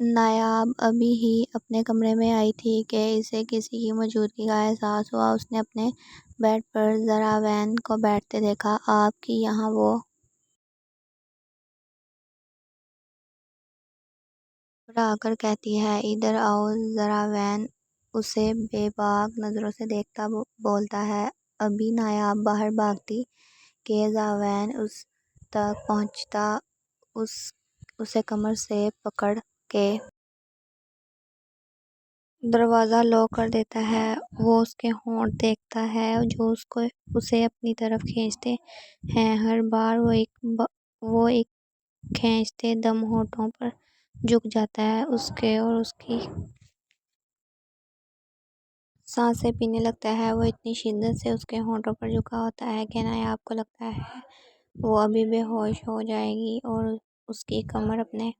نایاب ابھی ہی اپنے کمرے میں آئی تھی کہ اسے کسی کی موجودگی کا احساس ہوا۔ اس نے اپنے بیڈ پر زراوین کو بیٹھتے دیکھا۔ آپ کی یہاں؟ وہ گھبرا کر کہتی ہے۔ ادھر آؤ۔ زراوین اسے بے باک نظروں سے دیکھتا بولتا ہے۔ ابھی نایاب باہر بھاگتی کہ زراوین اس تک پہنچتا، اسے کمر سے پکڑ کے دروازہ لاک کر دیتا ہے۔ وہ اس کے ہونٹ دیکھتا ہے جو اسے اپنی طرف کھینچتے ہیں۔ ہر بار وہ ایک کھینچتے دم ہونٹوں پر جھک جاتا ہے اس کے اور اس کی سانسیں پینے لگتا ہے۔ وہ اتنی شدت سے اس کے ہونٹوں پر جھکا ہوتا ہے کہ نایاب کو لگتا ہے وہ ابھی بے ہوش ہو جائے گی اور اس کی کمر اپنے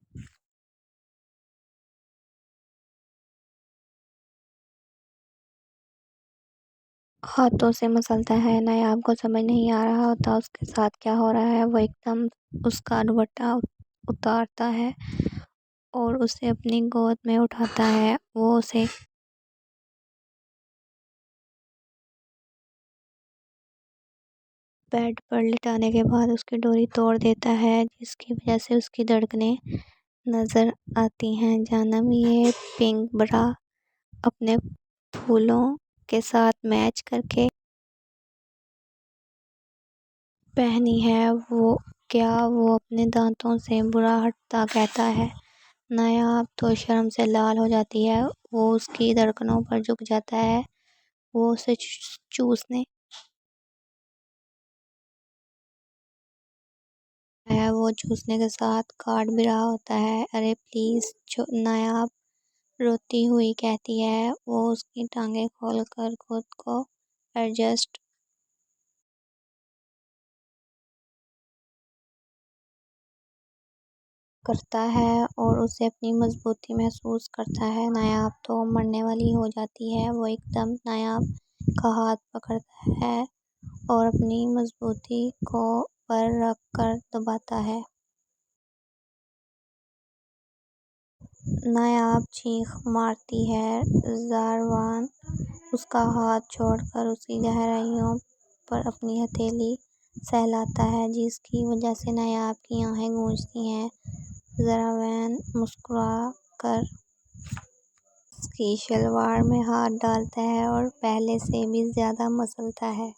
ہاتھوں سے مسلتا ہے۔ نایاب کو سمجھ نہیں آ رہا ہوتا اس کے ساتھ کیا ہو رہا ہے۔ وہ ایک دم اس کا دوپٹہ اتارتا ہے اور اسے اپنی گود میں اٹھاتا ہے۔ وہ اسے بیڈ پر لٹانے کے بعد اس کی ڈوری توڑ دیتا ہے جس کی وجہ سے اس کی دھڑکنیں نظر آتی ہیں۔ جانم یہ پنک برا اپنے پھولوں کے ساتھ میچ کر کے پہنی ہے۔ کیا وہ اپنے دانتوں سے برا ہٹتا کہتا ہے۔ نایاب تو شرم سے لال ہو جاتی ہے۔ وہ اس کی دھڑکنوں پر جھک جاتا ہے۔ وہ اسے چوسنے ہے۔ وہ چوسنے کے ساتھ کاٹ بھی رہا ہوتا ہے۔ ارے پلیز، نایاب روتی ہوئی کہتی ہے۔ وہ اس کی ٹانگیں کھول کر خود کو ایڈجسٹ کرتا ہے اور اسے اپنی مضبوطی محسوس کرتا ہے۔ نایاب تو مرنے والی ہو جاتی ہے۔ وہ ایک دم نایاب کا ہاتھ پکڑتا ہے اور اپنی مضبوطی کو پر رکھ کر دباتا ہے۔ نایاب چیخ مارتی ہے۔ زراوین اس کا ہاتھ چھوڑ کر اس کی گہرائیوں پر اپنی ہتھیلی سہلاتا ہے جس کی وجہ سے نایاب کی آہیں گونجتی ہیں۔ زراوین مسکرا کر اس کی شلوار میں ہاتھ ڈالتا ہے اور پہلے سے بھی زیادہ مسلتا ہے۔